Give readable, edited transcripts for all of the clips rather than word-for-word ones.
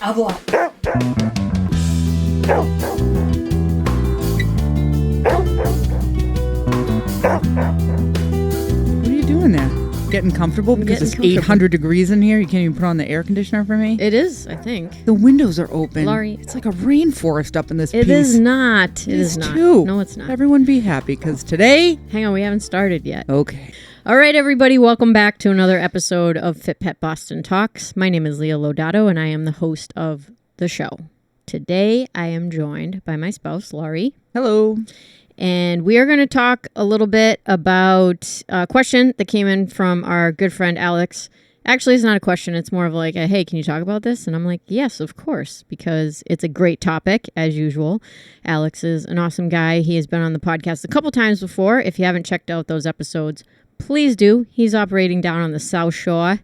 What are you doing there? Getting comfortable because it's 800 degrees in here. You can't even put on the air conditioner for me. It is, I think. The windows are open. Laurie, it's like a rainforest up in this piece. It is not. It is not. Too. No, it's not. Everyone be happy because today... Hang on, we haven't started yet. Okay. All right, everybody, welcome back to another episode of FitPet Boston Talks. My name is Leah Lodato, and I am the host of the show. Today, I am joined by my spouse, Laurie. Hello. And we are going to talk a little bit about a question that came in from our good friend, Alex. Actually, it's not a question. It's more of like, hey, can you talk about this? And I'm like, yes, of course, because it's a great topic, as usual. Alex is an awesome guy. He has been on the podcast a couple times before. If you haven't checked out those episodes, please do. He's operating down on the South Shore.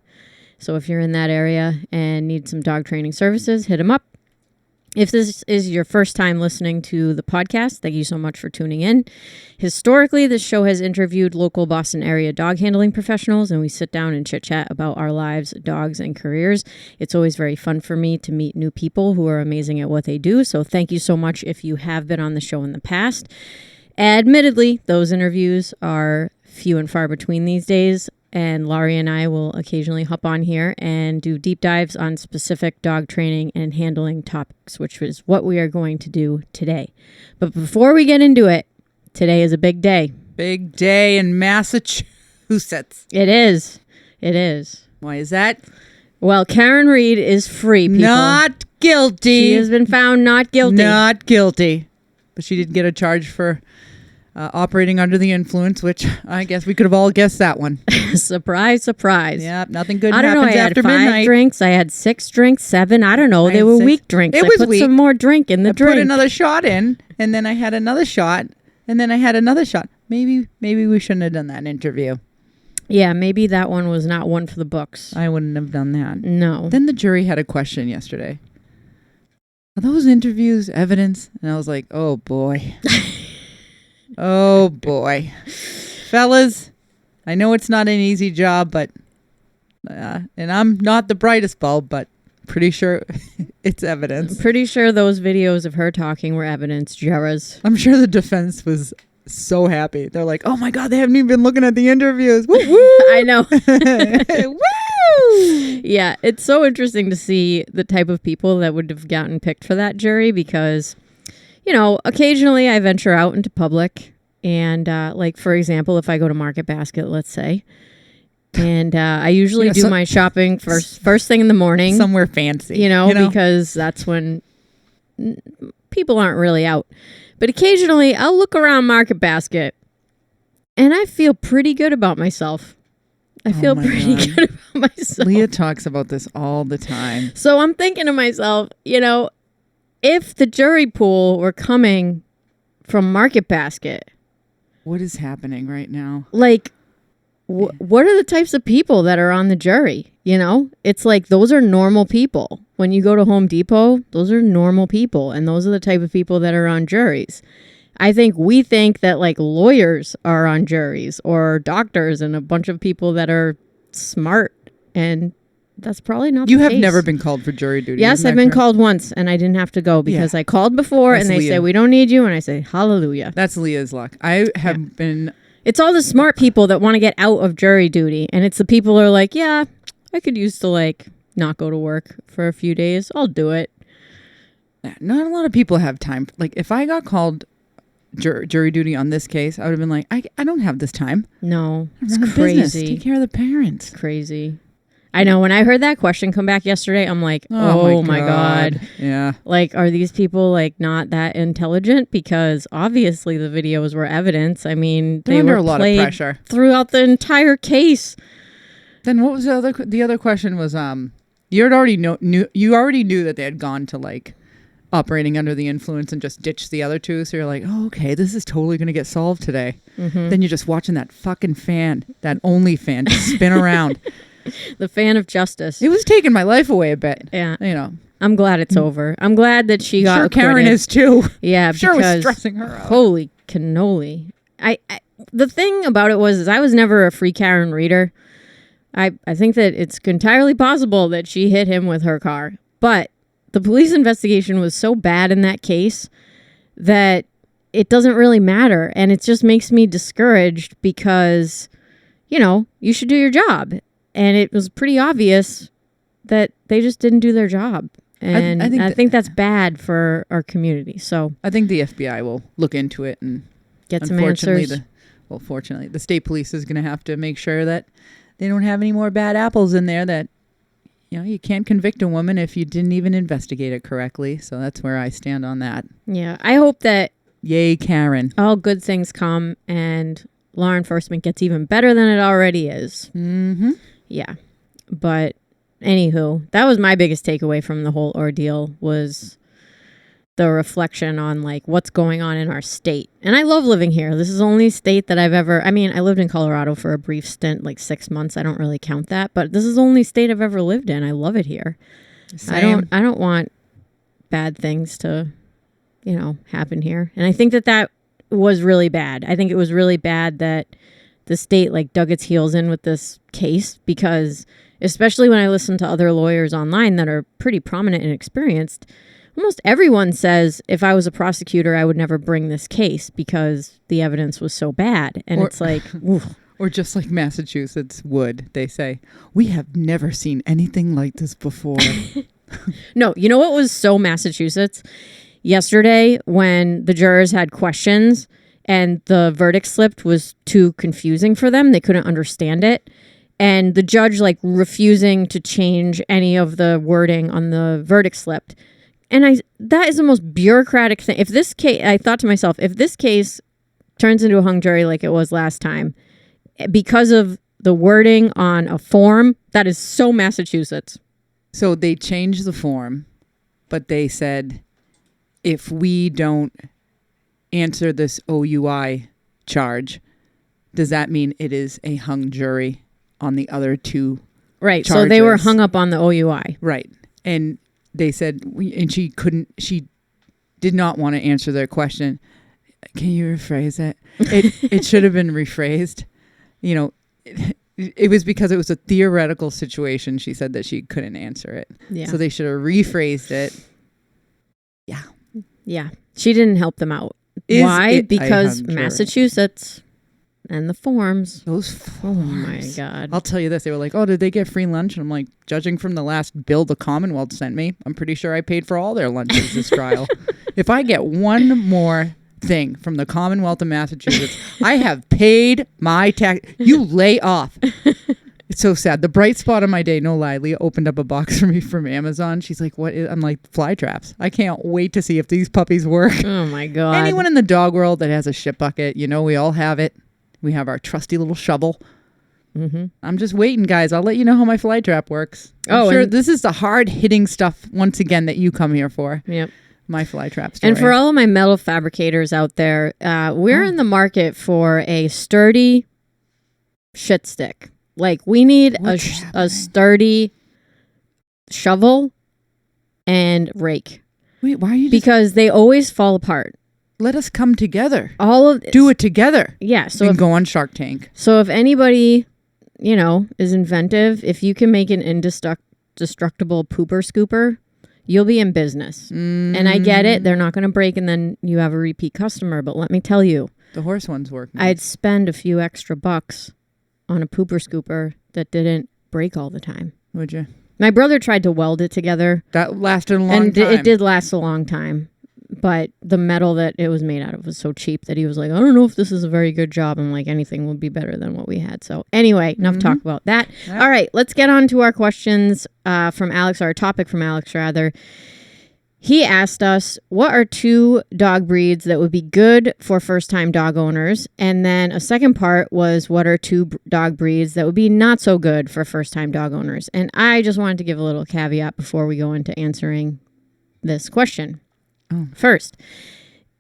So if you're in that area and need some dog training services, hit him up. If this is your first time listening to the podcast, thank you so much for tuning in. Historically, this show has interviewed local Boston area dog handling professionals, and we sit down and chit-chat about our lives, dogs, and careers. It's always very fun for me to meet new people who are amazing at what they do, so thank you so much if you have been on the show in the past. Admittedly, those interviews are few and far between these days, and Laurie and I will occasionally hop on here and do deep dives on specific dog training and handling topics, which is what we are going to do today. But before we get into it, today is a big day. Big day in Massachusetts. It is. It is. Why is that? Well, Karen Reed is free, people. Not guilty. She has been found not guilty. Not guilty. But she did get a charge for operating under the influence, which I guess we could have all guessed that one. Surprise, surprise. Yeah, nothing good I don't happens know. I after had 5 midnight. drinks. I had 6 drinks, 7. I don't know. They were weak drinks. It I was put weak. some more drink in the drink. I put another shot in, and then I had another shot, and then I had another shot. Maybe we shouldn't have done that interview. Yeah, maybe that one was not one for the books. I wouldn't have done that. No. Then the jury had a question yesterday. Are those interviews evidence? And I was like, oh boy. Oh boy. Fellas, I know it's not an easy job, but and I'm not the brightest bulb, but pretty sure it's evidence. I'm pretty sure those videos of her talking were evidence, Jerez. I'm sure the defense was so happy. They're like, oh my God, they haven't even been looking at the interviews. Woo, woo. I know. Woo! Yeah, it's so interesting to see the type of people that would have gotten picked for that jury because, you know, occasionally I venture out into public and like, for example, if I go to Market Basket, let's say, and I usually do my shopping first thing in the morning. Somewhere fancy. You know, because that's when people aren't really out. But occasionally I'll look around Market Basket and I feel pretty good about myself. I feel pretty good about myself. Leah talks about this all the time. So I'm thinking to myself, you know, if the jury pool were coming from Market Basket. What is happening right now? Like, what are the types of people that are on the jury? You know, it's like those are normal people. When you go to Home Depot, those are normal people. And those are the type of people that are on juries. I think we think that like lawyers are on juries or doctors and a bunch of people that are smart. And that's probably not the case. You have never been called for jury duty. Yes, I've been called once and I didn't have to go because I called before and they say, we don't need you. And I say, hallelujah. That's Leah's luck. I have been... It's all the smart people that want to get out of jury duty. And it's the people who are like, yeah, I could use to like not go to work for a few days. I'll do it. Not a lot of people have time. Like if I got called jury duty on this case, I would have been like, I don't have this time. No, it's crazy. Take care of the parents. It's crazy. I know. When I heard that question come back yesterday, I'm like, oh my God. Yeah. Like, are these people like not that intelligent? Because obviously the videos were evidence. I mean, They're under a lot of pressure throughout the entire case. Then what was the other question was, you already knew that they had gone to like operating under the influence and just ditched the other two. So you're like, oh, okay, this is totally going to get solved today. Mm-hmm. Then you're just watching that fucking fan, that only fan just spin around. The fan of justice. It was taking my life away a bit. Yeah. You know. I'm glad it's over. I'm glad that she got acquitted. Karen is too. Yeah, sure was stressing her out. Holy cannoli. The thing about it was I was never a free Karen reader. I think that it's entirely possible that she hit him with her car. But the police investigation was so bad in that case that it doesn't really matter. And it just makes me discouraged because, you should do your job. And it was pretty obvious that they just didn't do their job. And I think that's bad for our community. So I think the FBI will look into it and get some answers. Fortunately, the state police is going to have to make sure that they don't have any more bad apples in there that, you can't convict a woman if you didn't even investigate it correctly. So that's where I stand on that. Yeah. I hope that yay, Karen, all good things come and law enforcement gets even better than it already is. Mm-hmm. Yeah. But anywho, that was my biggest takeaway from the whole ordeal was the reflection on like what's going on in our state. And I love living here. This is the only state that I lived in Colorado for a brief stint, like 6 months. I don't really count that, but this is the only state I've ever lived in. I love it here. Same. I don't want bad things to, happen here. And I think that was really bad. I think it was really bad that the state like dug its heels in with this case because especially when I listen to other lawyers online that are pretty prominent and experienced, almost everyone says if I was a prosecutor, I would never bring this case because the evidence was so bad. And it's like, or just like Massachusetts would, they say, we have never seen anything like this before. No, you know what was so Massachusetts? Yesterday, when the jurors had questions and the verdict slip was too confusing for them, they couldn't understand it. And the judge like refusing to change any of the wording on the verdict slip. And that is the most bureaucratic thing. If this case, I thought to myself, if this case turns into a hung jury like it was last time, because of the wording on a form, that is so Massachusetts. So they changed the form, but they said, if we don't answer this OUI charge, does that mean it is a hung jury on the other two Right. charges? So they were hung up on the OUI. Right. And they said, she did not want to answer their question. Can you rephrase it? It should have been rephrased. It was because it was a theoretical situation. She said that she couldn't answer it. Yeah. So they should have rephrased it. Yeah. Yeah. She didn't help them out. Why? Because Massachusetts and the forms. Those forms. Oh my God. I'll tell you this. They were like, oh, did they get free lunch? And I'm like, judging from the last bill the Commonwealth sent me, I'm pretty sure I paid for all their lunches this trial. If I get one more thing from the Commonwealth of Massachusetts, I have paid my tax. You lay off. It's so sad. The bright spot of my day, no lie, Leah opened up a box for me from Amazon. She's like, what is? I'm like, fly traps. I can't wait to see if these puppies work. Oh my God. Anyone in the dog world that has a shit bucket, we all have it. We have our trusty little shovel. Mm-hmm. I'm just waiting, guys. I'll let you know how my fly trap works. I'm sure this is the hard hitting stuff once again that you come here for. Yep. My fly trap story. And for all of my metal fabricators out there, we're in the market for a sturdy shit stick. Like we need a sturdy shovel and rake. Wait, why are you? Because they always fall apart. Let us come together. Do it together. Yeah. So we can go on Shark Tank. So if anybody, is inventive, if you can make an indestructible pooper scooper, you'll be in business. Mm. And I get it. They're not going to break and then you have a repeat customer. But let me tell you. The horse ones work. I'd spend a few extra bucks on a pooper scooper that didn't break all the time. Would you? My brother tried to weld it together. That lasted a long time. It did last a long time. But the metal that it was made out of was so cheap that he was like, I don't know if this is a very good job. I'm like, anything would be better than what we had. So anyway, enough talk about that. Yeah. All right, let's get on to our questions from Alex, or our topic from Alex, rather. He asked us, what are 2 dog breeds that would be good for first-time dog owners? And then a second part was, what are 2 dog breeds that would be not so good for first-time dog owners? And I just wanted to give a little caveat before we go into answering this question. First,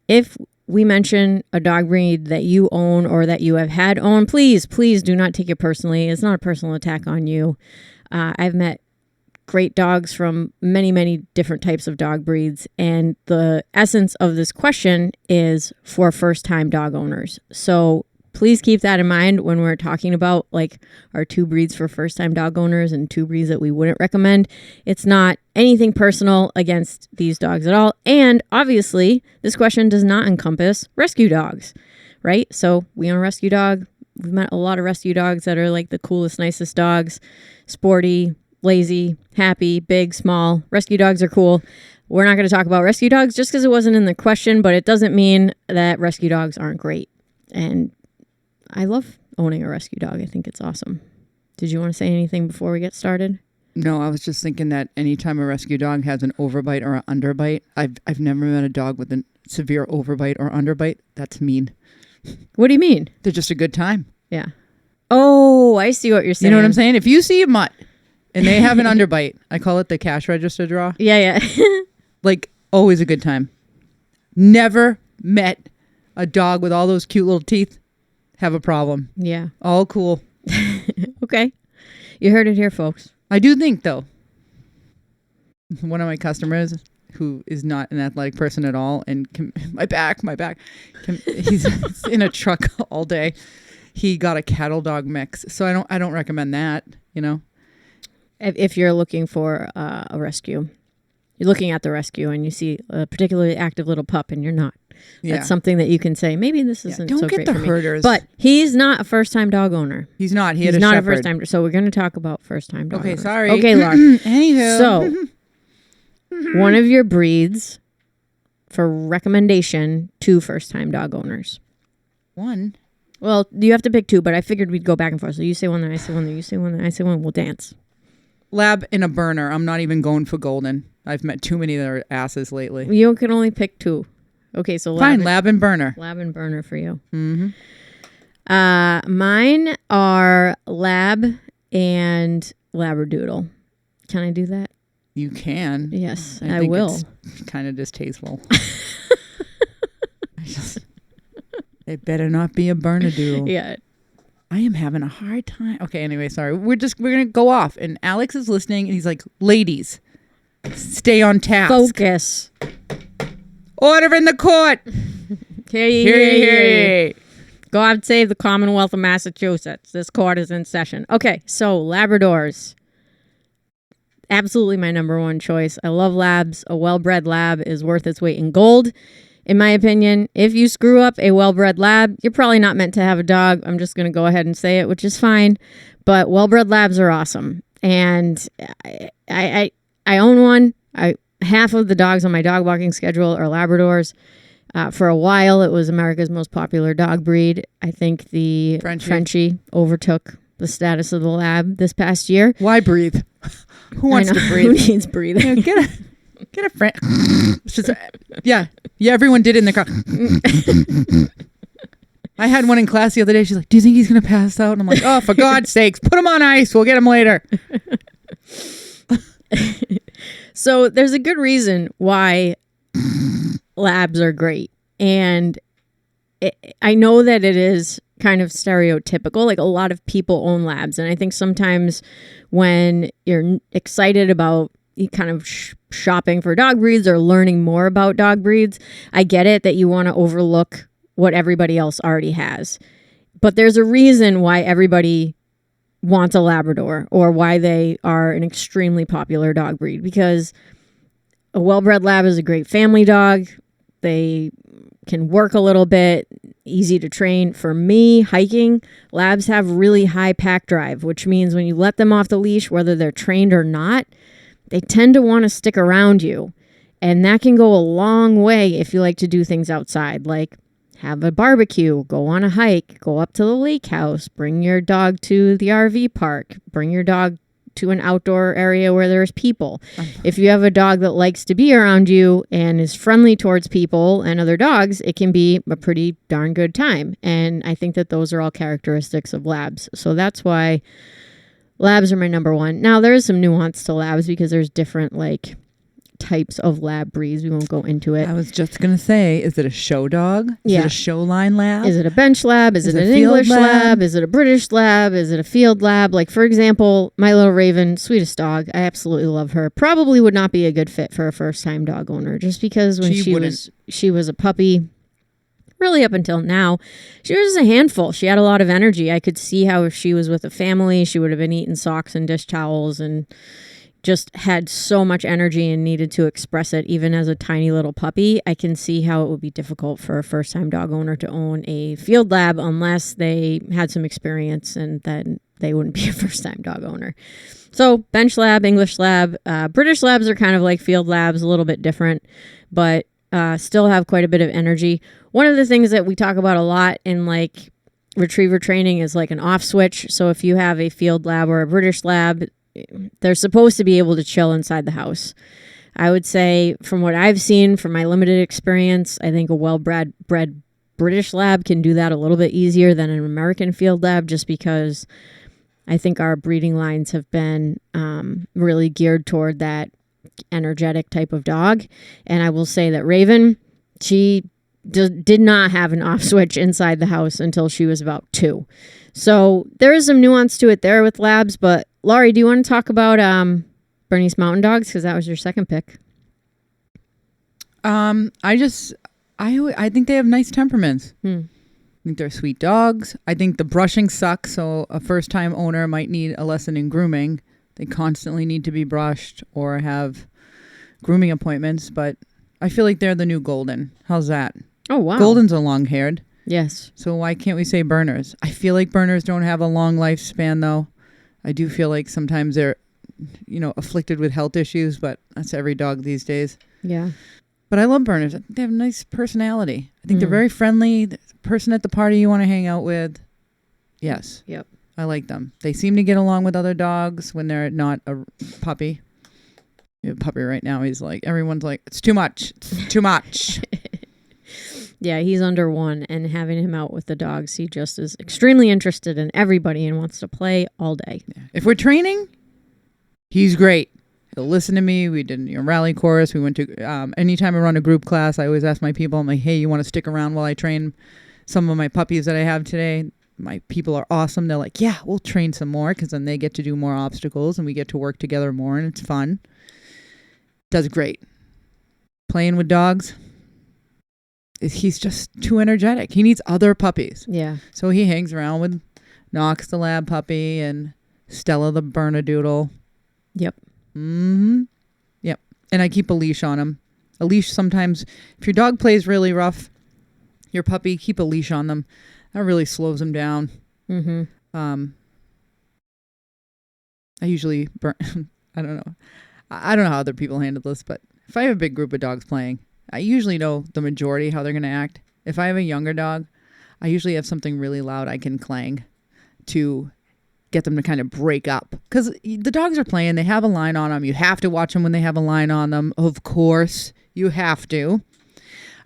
if we mention a dog breed that you own or that you have had owned, please do not take it personally. It's not a personal attack on you. I've met great dogs from many, many different types of dog breeds. And the essence of this question is for first-time dog owners. So please keep that in mind when we're talking about like our 2 breeds for first-time dog owners and 2 breeds that we wouldn't recommend. It's not anything personal against these dogs at all. And obviously, this question does not encompass rescue dogs, right? So we own a rescue dog. We've met a lot of rescue dogs that are like the coolest, nicest dogs, sporty, lazy, happy, big, small. Rescue dogs are cool. We're not going to talk about rescue dogs just because it wasn't in the question, but it doesn't mean that rescue dogs aren't great. And I love owning a rescue dog. I think it's awesome. Did you want to say anything before we get started? No, I was just thinking that anytime a rescue dog has an overbite or an underbite, I've never met a dog with a severe overbite or underbite. That's mean. What do you mean? They're just a good time. Yeah. Oh, I see what you're saying. You know what I'm saying? If you see a mutt and they have an underbite, I call it the cash register draw. Yeah. Like, always a good time. Never met a dog with all those cute little teeth have a problem. Yeah. All cool. Okay. You heard it here, folks. I do think, though, one of my customers who is not an athletic person at all, and my back, he's in a truck all day. He got a cattle dog mix. So I don't recommend that, you know. If you're looking for a rescue, you're looking at the rescue and you see a particularly active little pup and you're not. Yeah. That's something that you can say, maybe this isn't so great for me. Don't get the herders. But he's not a first-time dog owner. He's not. He's not a first-time. So we're going to talk about first-time dog owners. Okay, sorry. Okay, Laura. Anywho. So one of your breeds for recommendation to first-time dog owners. One? Well, you have to pick 2, but I figured we'd go back and forth. So you say one, then I say one, then you say one, then I say one. We'll dance. Lab in a burner. I'm not even going for golden. I've met too many that are asses lately. You can only pick 2. Okay, so fine, lab and burner. Lab and burner for you. Mm-hmm. Mine are lab and labradoodle. Can I do that? You can. Yes, I will. It's kind of distasteful. It better not be a burnadoodle. Yeah. I am having a hard time. Okay, anyway, sorry. We're going to go off. And Alex is listening, and he's like, ladies, stay on task. Focus. Order in the court. Hear ye, hear ye, hear ye. God save the Commonwealth of Massachusetts. This court is in session. Okay, so Labradors. Absolutely my number 1 choice. I love labs. A well-bred lab is worth its weight in gold. In my opinion, if you screw up a well-bred lab, you're probably not meant to have a dog. I'm just going to go ahead and say it, which is fine. But well-bred labs are awesome. And I own one. Half of the dogs on my dog walking schedule are Labradors. For a while, it was America's most popular dog breed. I think the Frenchie overtook the status of the lab this past year. Why breathe? Who wants to breathe? Who needs breathing? Yeah, get a friend. Yeah, everyone did it in the car. I had one in class the other day. She's like, do you think he's going to pass out? And I'm like, oh, for God's sakes, put him on ice. We'll get him later. So there's a good reason why labs are great. And I know that it is kind of stereotypical. Like a lot of people own labs. And I think sometimes when you're excited about kind of shopping for dog breeds or learning more about dog breeds, I get it that you want to overlook what everybody else already has. But there's a reason why everybody wants a Labrador or why they are an extremely popular dog breed, because a well-bred lab is a great family dog. They can work a little bit, easy to train. For me, hiking, labs have really high pack drive, which means when you let them off the leash, whether they're trained or not, they tend to want to stick around you. And that can go a long way if you like to do things outside, like have a barbecue, go on a hike, go up to the lake house, bring your dog to the RV park, bring your dog to an outdoor area where there's people. If you have a dog that likes to be around you and is friendly towards people and other dogs, it can be a pretty darn good time. And I think that those are all characteristics of labs. So that's why labs are my number 1. Now, there is some nuance to labs because there's different types of lab breeds. We won't go into it. I was just going to say, is it a show dog? Is it a show line lab? Is it a bench lab? Is it an English lab? Is it a British lab? Is it a field lab? Like, for example, my little Raven, sweetest dog. I absolutely love her. Probably would not be a good fit for a first-time dog owner just because when she was a puppy, really up until now, she was a handful. She had a lot of energy. I could see how if she was with a family, she would have been eating socks and dish towels and just had so much energy and needed to express it even as a tiny little puppy. I can see how it would be difficult for a first-time dog owner to own a field lab unless they had some experience, and then they wouldn't be a first-time dog owner. So bench lab, English lab, British labs are kind of like field labs, a little bit different, but still have quite a bit of energy. One of the things that we talk about a lot in like retriever training is like an off switch. So if you have a field lab or a British lab, they're supposed to be able to chill inside the house. I would say from what I've seen, from my limited experience, I think a well-bred British lab can do that a little bit easier than an American field lab, just because I think our breeding lines have been really geared toward that energetic type of dog. And I will say that Raven, she did not have an off switch inside the house until she was about 2. So there is some nuance to it there with labs. But Laurie, do you want to talk about Bernese Mountain Dogs? Because that was your second pick. I think they have nice temperaments. I think they're sweet dogs. I think the brushing sucks, so a first-time owner might need a lesson in grooming. They constantly need to be brushed or have grooming appointments, but I feel like they're the new Golden. How's that? Oh, wow. Goldens are long-haired. Yes. So why can't we say Berners? I feel like Berners don't have a long lifespan, though. I do feel like sometimes they're, afflicted with health issues, but that's every dog these days. Yeah. But I love Berners. I think they have a nice personality. I think they're very friendly. The person at the party you want to hang out with. Yes. Yep. I like them. They seem to get along with other dogs when they're not a puppy. You have a puppy right now. He's like, everyone's like, it's too much. It's too much. Yeah, he's under 1, and having him out with the dogs, he just is extremely interested in everybody and wants to play all day. Yeah. If we're training, he's great. He'll listen to me. We did a rally course. We went to, anytime I run a group class, I always ask my people, I'm like, hey, you want to stick around while I train some of my puppies that I have today? My people are awesome. They're like, yeah, we'll train some more, because then they get to do more obstacles and we get to work together more, and it's fun. Does great. Playing with dogs, he's just too energetic. He needs other puppies. Yeah. So he hangs around with Knox the lab puppy and Stella the Bernedoodle. Yep. Yep. And I keep a leash on him. A leash sometimes, if your dog plays really rough, your puppy, keep a leash on them. That really slows them down. I usually I don't know. I don't know how other people handle this, but if I have a big group of dogs playing, I usually know the majority how they're going to act. If I have a younger dog, I usually have something really loud I can clang to get them to kind of break up. Because the dogs are playing. They have a line on them. You have to watch them when they have a line on them. Of course, you have to.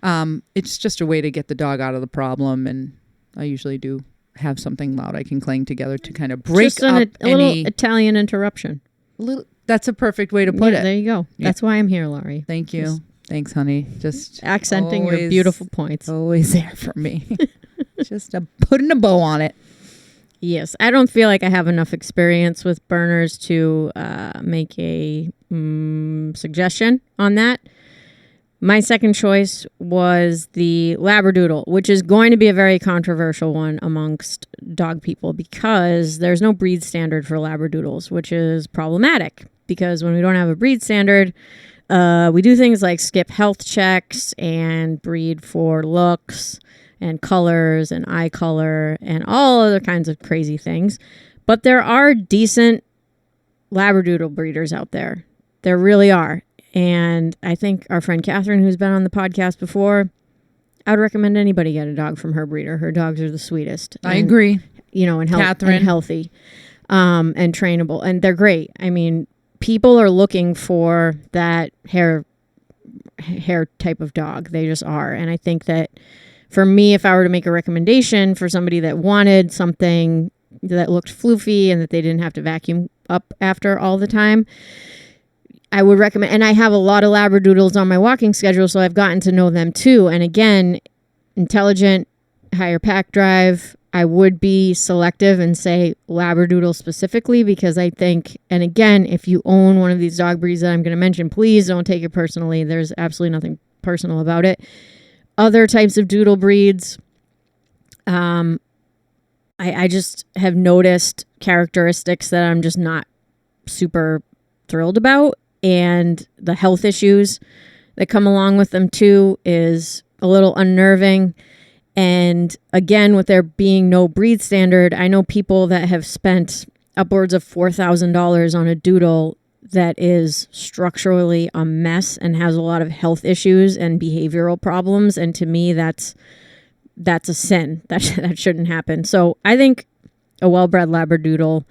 It's just a way to get the dog out of the problem. And I usually do have something loud I can clang together to kind of break just up a little Italian interruption. That's a perfect way to put it. There you go. Yeah. That's why I'm here, Laurie. Thank you. Thanks, honey. Just accenting your beautiful points. Always there for me. Just putting a bow on it. Yes. I don't feel like I have enough experience with Berners to make a suggestion on that. My second choice was the Labradoodle, which is going to be a very controversial one amongst dog people because there's no breed standard for Labradoodles, which is problematic because when we don't have a breed standard, we do things like skip health checks and breed for looks and colors and eye color and all other kinds of crazy things. But there are decent Labradoodle breeders out there. There really are. And I think our friend Catherine, who's been on the podcast before, I would recommend anybody get a dog from her breeder. Her dogs are the sweetest. I agree. And healthy and trainable. And they're great. I mean, people are looking for that hair type of dog. They just are. And I think that for me, if I were to make a recommendation for somebody that wanted something that looked floofy and that they didn't have to vacuum up after all the time, I would recommend, and I have a lot of Labradoodles on my walking schedule, so I've gotten to know them too. And again, intelligent, higher pack drive, I would be selective and say Labradoodle specifically because I think, and again, if you own one of these dog breeds that I'm going to mention, please don't take it personally. There's absolutely nothing personal about it. other types of doodle breeds, I just have noticed characteristics that I'm just not super thrilled about. And the health issues that come along with them too is a little unnerving. And again, with there being no breed standard, I know people that have spent upwards of $4,000 on a doodle that is structurally a mess and has a lot of health issues and behavioral problems. And to me, that's a sin. That shouldn't happen. So I think a well-bred Labradoodle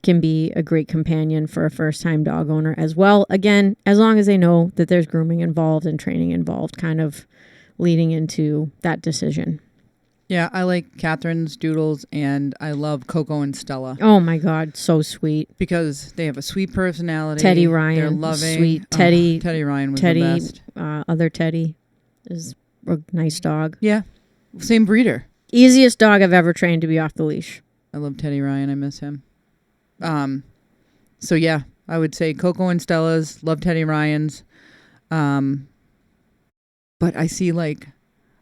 can be a great companion for a first-time dog owner as well. Again, as long as they know that there's grooming involved and training involved, kind of leading into that decision. Yeah, I like Catherine's doodles, and I love Coco and Stella. Oh my God, so sweet. Because they have a sweet personality. Teddy Ryan, they're loving. sweet. Teddy. Teddy Ryan was the best. Other Teddy is a nice dog. Yeah, same breeder. Easiest dog I've ever trained to be off the leash. I love Teddy Ryan. I miss him. So yeah, I would say Coco and Stella's. Love Teddy Ryan's. But I see like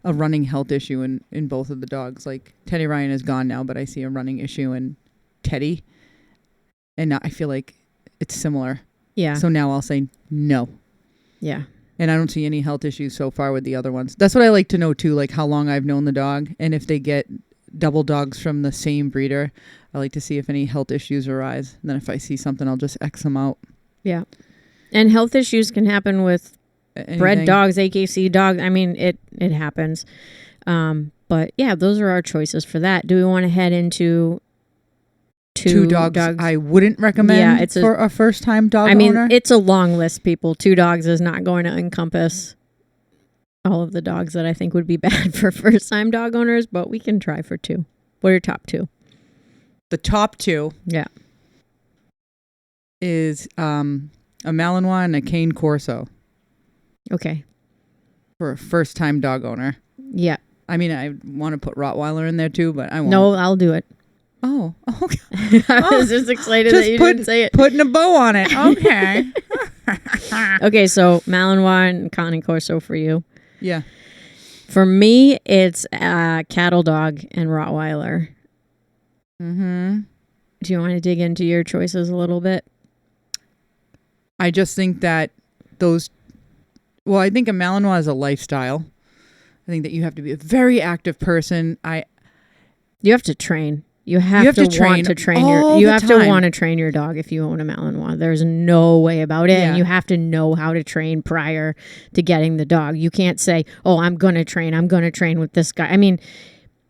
a running health issue in both of the dogs. Like Teddy Ryan is gone now, but I see a running issue in Teddy. And I feel like it's similar. Yeah. So now I'll say no. Yeah. And I don't see any health issues so far with the other ones. That's what I like to know too, like how long I've known the dog. And if they get double dogs from the same breeder, I like to see if any health issues arise. And then if I see something, I'll just X them out. Yeah. And health issues can happen with bred dogs, AKC dogs. I mean, it happens. But yeah, those are our choices for that. Do we want to head into two dogs I wouldn't recommend for a first-time dog owner? It's a long list, people. 2 dogs is not going to encompass all of the dogs that I think would be bad for first-time dog owners, but we can try for 2. What are your top 2? The top 2 is a Malinois and a Cane Corso. Okay. For a first-time dog owner. Yeah. I mean, I want to put Rottweiler in there too, but I won't. No, I'll do it. Oh, okay. I was just excited that you didn't say it. Putting a bow on it. Okay. Okay, so Malinois and Cane Corso for you. Yeah. For me, it's cattle dog and Rottweiler. Mm-hmm. Do you want to dig into your choices a little bit? I just think that I think a Malinois is a lifestyle. I think that you have to be a very active person. You have to train. You have to want to train your dog if you own a Malinois. There's no way about it. Yeah. And you have to know how to train prior to getting the dog. You can't say, "Oh, I'm going to train with this guy." I mean,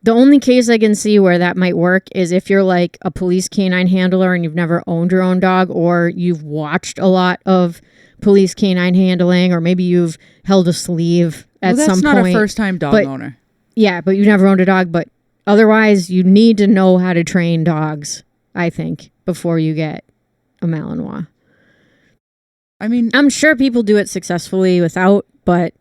the only case I can see where that might work is if you're like a police canine handler and you've never owned your own dog, or you've watched a lot of police canine handling, or maybe you've held a sleeve at some point. That's not a first-time dog owner. Yeah, but you've never owned a dog. But otherwise, you need to know how to train dogs, I think, before you get a Malinois. I mean, I'm sure people do it successfully without, but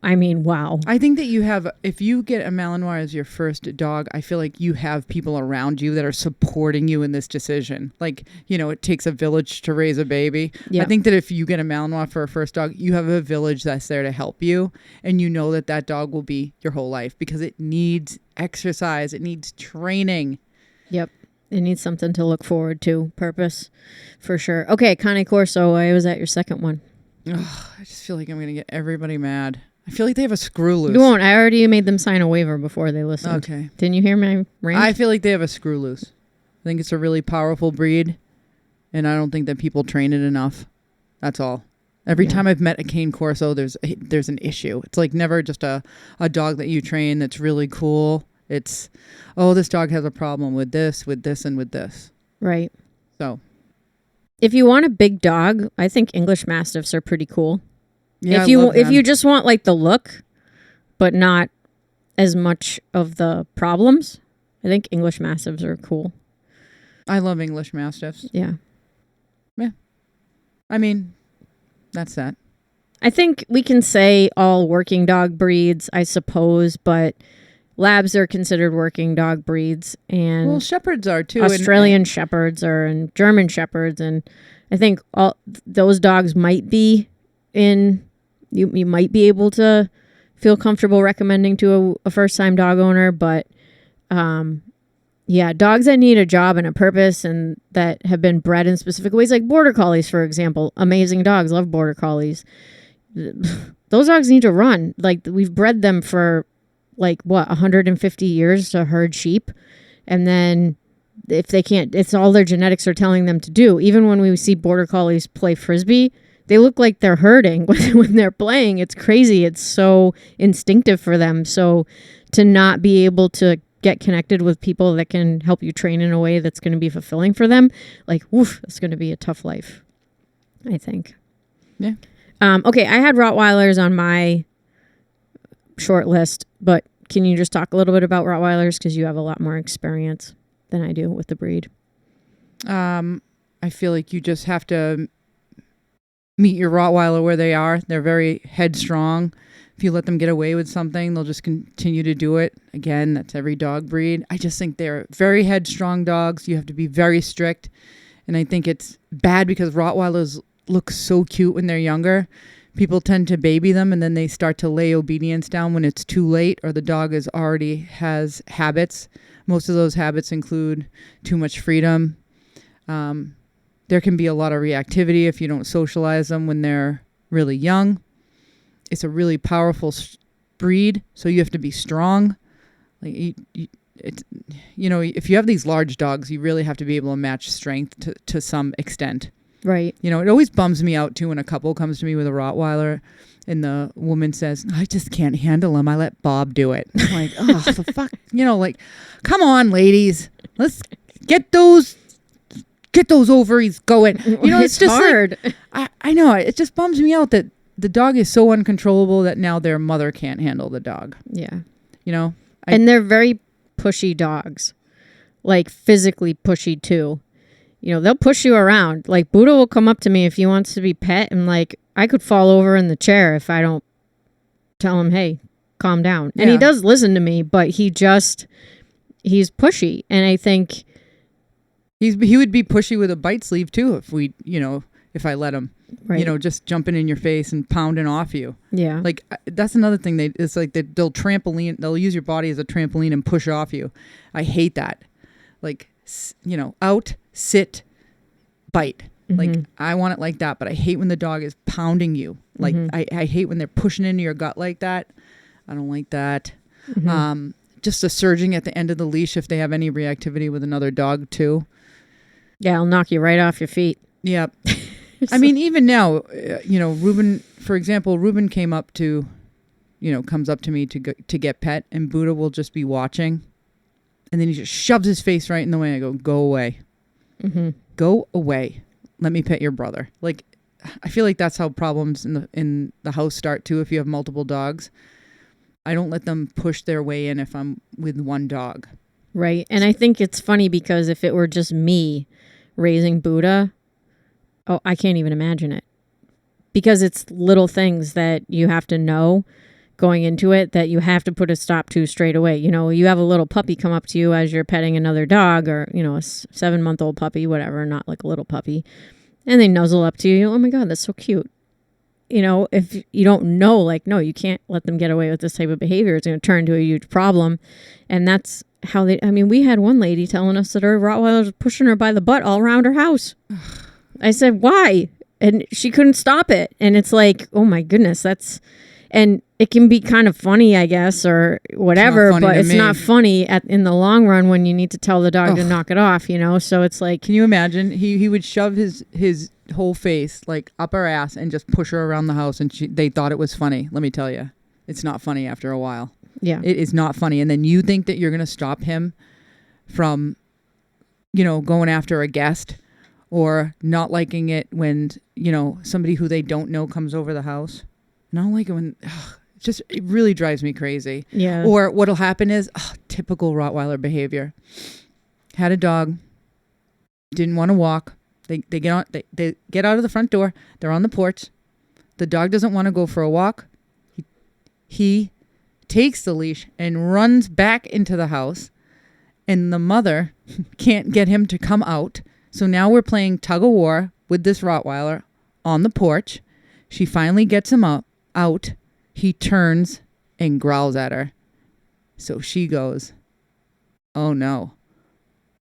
I mean, wow. I think that if you get a Malinois as your first dog, I feel like you have people around you that are supporting you in this decision. Like, it takes a village to raise a baby. Yep. I think that if you get a Malinois for a first dog, you have a village that's there to help you. And you know that dog will be your whole life because it needs exercise. It needs training. Yep. It needs something to look forward to. Purpose, for sure. Okay, Cane Corso, I was at your second one. Ugh, I just feel like I'm going to get everybody mad. I feel like they have a screw loose. You won't. I already made them sign a waiver before they listened. Okay. Didn't you hear my rant? I feel like they have a screw loose. I think it's a really powerful breed, and I don't think that people train it enough. That's all. Every time I've met a Cane Corso, there's an issue. It's like never just a dog that you train that's really cool. It's, this dog has a problem with this, and with this. Right. So. If you want a big dog, I think English Mastiffs are pretty cool. Yeah, if you just want like the look, but not as much of the problems, I think English Mastiffs are cool. I love English Mastiffs. Yeah. Yeah. I mean, that's that. I think we can say all working dog breeds, I suppose, but Labs are considered working dog breeds, and Shepherds are too. Australian Shepherds are, and German Shepherds, and I think all those dogs might be in. You might be able to feel comfortable recommending to a first-time dog owner, but yeah, dogs that need a job and a purpose and that have been bred in specific ways, like border collies, for example. Amazing dogs, love border collies. Those dogs need to run. Like, we've bred them for 150 years to herd sheep. And then if they can't, it's all their genetics are telling them to do. Even when we see border collies play Frisbee, they look like they're herding when they're playing. It's crazy. It's so instinctive for them. So to not be able to get connected with people that can help you train in a way that's going to be fulfilling for them, woof, it's going to be a tough life, I think. Yeah. Okay, I had Rottweilers on my short list, but can you just talk a little bit about Rottweilers, because you have a lot more experience than I do with the breed? I feel like you just have to meet your Rottweiler where they are. They're very headstrong. If you let them get away with something, they'll just continue to do it. Again, that's every dog breed. I just think they're very headstrong dogs. You have to be very strict. And I think it's bad because Rottweilers look so cute when they're younger. People tend to baby them and then they start to lay obedience down when it's too late or the dog already has habits. Most of those habits include too much freedom. There can be a lot of reactivity if you don't socialize them when they're really young. It's a really powerful breed, so you have to be strong. If you have these large dogs, you really have to be able to match strength to some extent. Right. It always bums me out too when a couple comes to me with a Rottweiler and the woman says, I just can't handle him. I let Bob do it. I'm like, oh, the fuck, come on, ladies, let's get those ovaries going. It's just hard. I know. It just bums me out that the dog is so uncontrollable that now their mother can't handle the dog. Yeah. And they're very pushy dogs, physically pushy too. They'll push you around. Buddha will come up to me if he wants to be pet, and I could fall over in the chair if I don't tell him, hey, calm down. And he does listen to me, but he's pushy. And I think he would be pushy with a bite sleeve too if I let him. Right. Just jumping in your face and pounding off you. Yeah. That's another thing. They'll trampoline. They'll use your body as a trampoline and push off you. I hate that. Out, sit, bite. Mm-hmm. I want it like that, but I hate when the dog is pounding you. I hate when they're pushing into your gut like that. I don't like that. Mm-hmm. Just the surging at the end of the leash if they have any reactivity with another dog too. Yeah, I'll knock you right off your feet. Yep. I mean, even now, Ruben, for example, Ruben comes up to me to get pet, and Buddha will just be watching, and then he just shoves his face right in the way. I go away. Mm-hmm. Go away. Let me pet your brother. I feel like that's how problems in the house start too. If you have multiple dogs, I don't let them push their way in if I'm with one dog. Right, and I think it's funny because if it were just me raising Buddha, oh, I can't even imagine it. Because it's little things that you have to know going into it that you have to put a stop to straight away. You have a little puppy come up to you as you're petting another dog or, a 7-month-old puppy, whatever, not like a little puppy. And they nuzzle up to you. Oh my God, that's so cute. If you don't know, no, you can't let them get away with this type of behavior. It's going to turn into a huge problem. And that's how we had one lady telling us that her Rottweiler was pushing her by the butt all around her house. I said, why? And she couldn't stop it. And it's oh my goodness, and it can be kind of funny, I guess, or whatever, but it's not funny in the long run when you need to tell the dog to knock it off, So it's can you imagine? He would shove his whole face up her ass and just push her around the house, and they thought it was funny. Let me tell you, it's not funny after a while. Yeah. It is not funny. And then you think that you're going to stop him from, going after a guest or not liking it when, somebody who they don't know comes over the house. And I don't like it when, it really drives me crazy. Yeah. Or what'll happen is, typical Rottweiler behavior. Had a dog, didn't want to walk. They get out of the front door. They're on the porch. The dog doesn't want to go for a walk. He takes the leash and runs back into the house. And the mother can't get him to come out. So now we're playing tug of war with this Rottweiler on the porch. She finally gets him out. He turns and growls at her. So she goes, oh no,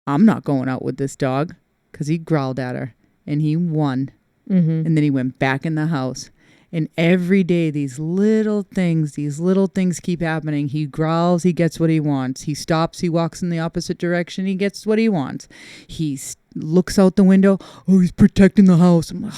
I'm not going out with this dog, because he growled at her and he won. Mm-hmm. And then he went back in the house. And every day, these little things keep happening. He growls, he gets what he wants. He stops, he walks in the opposite direction, he gets what he wants. He looks out the window, oh, he's protecting the house. I'm like,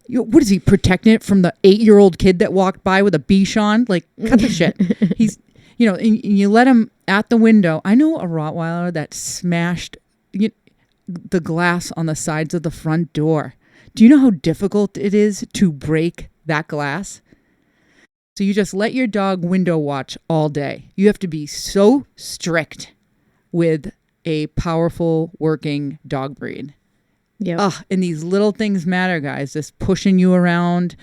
what is he, protecting it from the 8-year-old kid that walked by with a Bichon? Like, cut the shit. He's, and you let him at the window. I know a Rottweiler that smashed the glass on the sides of the front door. Do you know how difficult it is to break that glass? So you just let your dog window watch all day. You have to be so strict with a powerful working dog breed. Yeah. And these little things matter, guys. This pushing you around,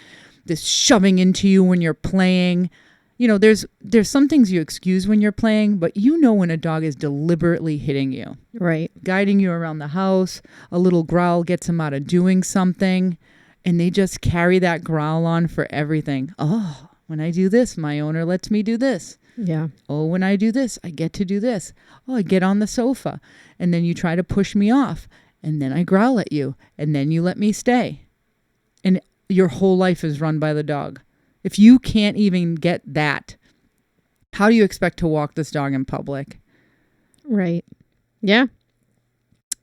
this shoving into you when you're playing. There's some things you excuse when you're playing, but when a dog is deliberately hitting you. Right. Guiding you around the house, a little growl gets them out of doing something, and they just carry that growl on for everything. Oh, when I do this, my owner lets me do this. Yeah. Oh, when I do this, I get to do this. Oh, I get on the sofa, and then you try to push me off, and then I growl at you, and then you let me stay. And your whole life is run by the dog. If you can't even get that, how do you expect to walk this dog in public? Right. Yeah.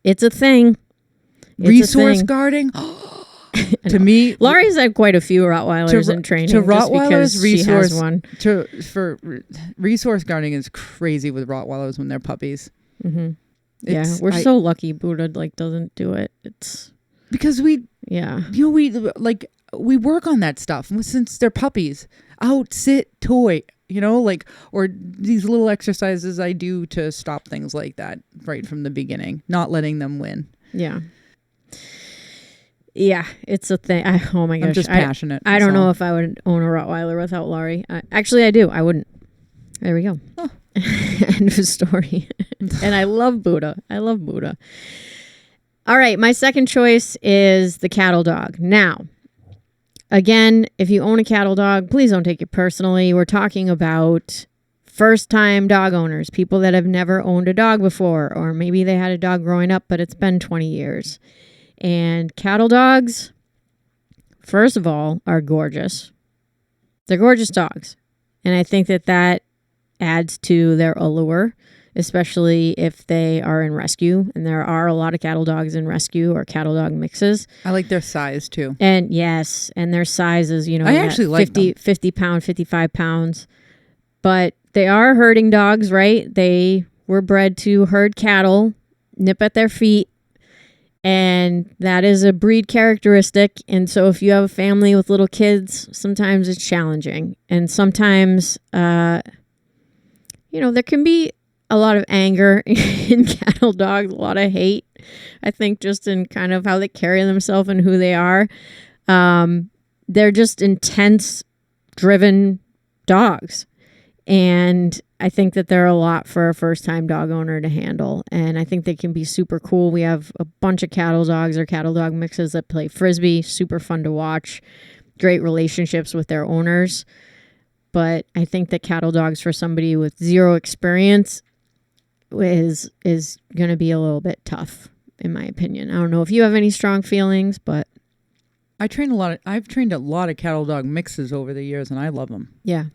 It's a thing. Resource guarding? To me, Laurie's had quite a few Rottweilers in training. To Rottweilers, resource guarding is crazy with Rottweilers when they're puppies. Mm-hmm. Yeah, we're so lucky Buddha doesn't do it. It's because we work on that stuff since they're puppies. Out, sit, toy, or these little exercises I do to stop things like that right from the beginning, not letting them win. Yeah. Yeah, it's a thing. Oh my gosh. I'm just passionate. I don't know if I would own a Rottweiler without Laurie. Actually, I do. I wouldn't. There we go. Oh. End of story. And I love Buddha. All right, my second choice is the cattle dog. Now, again, if you own a cattle dog, please don't take it personally. We're talking about first-time dog owners, people that have never owned a dog before, or maybe they had a dog growing up, but it's been 20 years. And cattle dogs, first of all, are gorgeous. They're gorgeous dogs. And I think that adds to their allure, especially if they are in rescue. And there are a lot of cattle dogs in rescue or cattle dog mixes. I like their size too. And yes, and their sizes, I actually like 50 pound, 55 pounds. But they are herding dogs, right? They were bred to herd cattle, nip at their feet. And that is a breed characteristic. And so if you have a family with little kids, sometimes it's challenging. And sometimes, there can be a lot of anger in cattle dogs, a lot of hate, I think, just in kind of how they carry themselves and who they are. They're just intense, driven dogs. And I think that they're a lot for a first-time dog owner to handle. And I think they can be super cool. We have a bunch of cattle dogs or cattle dog mixes that play Frisbee. Super fun to watch. Great relationships with their owners. But I think that cattle dogs for somebody with zero experience is going to be a little bit tough, in my opinion. I don't know if you have any strong feelings, but I've trained a lot of cattle dog mixes over the years, and I love them. Yeah.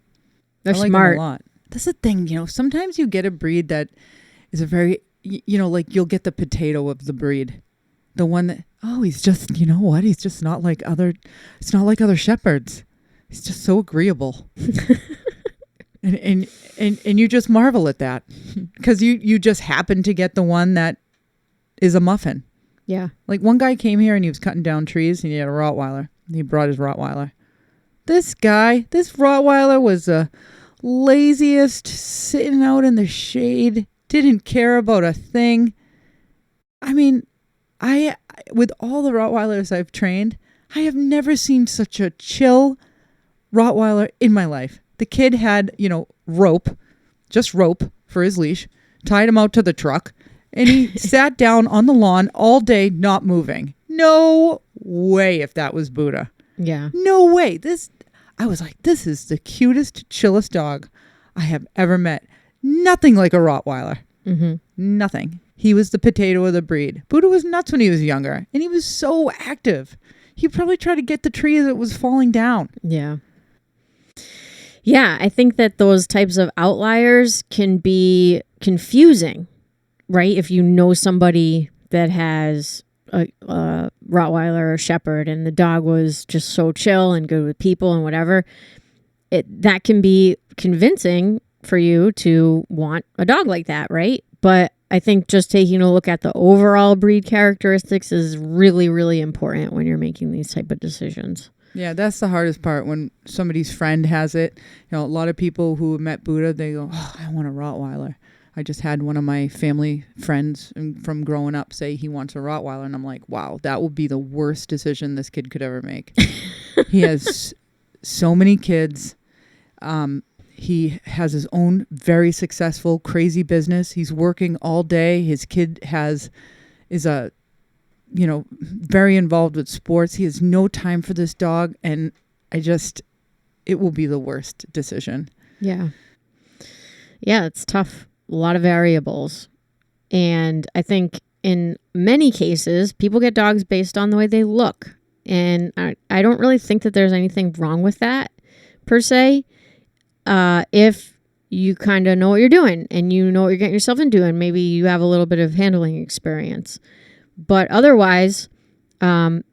They're like smart. Them a lot. That's the thing, sometimes you get a breed that is a very, like you'll get the potato of the breed. The one that, he's just, he's just not like it's not like other shepherds. He's just so agreeable. and you just marvel at that because you just happen to get the one that is a muffin. Yeah. Like one guy came here and he was cutting down trees and he had a Rottweiler. He brought his Rottweiler. This Rottweiler was the laziest, sitting out in the shade, didn't care about a thing. I mean, with all the Rottweilers I've trained, I have never seen such a chill Rottweiler in my life. The kid had, rope for his leash, tied him out to the truck, and he sat down on the lawn all day, not moving. No way if that was Buddha. Yeah. No way. I was like, this is the cutest, chillest dog I have ever met. Nothing like a Rottweiler. Mm-hmm. Nothing. He was the potato of the breed. Buddha was nuts when he was younger, and he was so active. He probably tried to get the tree that was falling down. Yeah. Yeah, I think that those types of outliers can be confusing, right? If you know somebody that has a Rottweiler or Shepherd and the dog was just so chill and good with people and whatever, that can be convincing for you to want a dog like that, right? But I think just taking a look at the overall breed characteristics is really, really important when you're making these type of decisions. Yeah, that's the hardest part when somebody's friend has it. You know, a lot of people who have met Buddha, they go, oh, I want a Rottweiler. I just had one of my family friends from growing up say he wants a Rottweiler. And I'm like, wow, that would be the worst decision this kid could ever make. He has so many kids. He has his own very successful, crazy business. He's working all day. His kid is very involved with sports. He has no time for this dog. And it will be the worst decision. Yeah. Yeah, it's tough. A lot of variables. And I think in many cases, people get dogs based on the way they look. And I don't really think that there's anything wrong with that per se. If you kind of know what you're doing and you know what you're getting yourself into, and maybe you have a little bit of handling experience. But otherwise, don't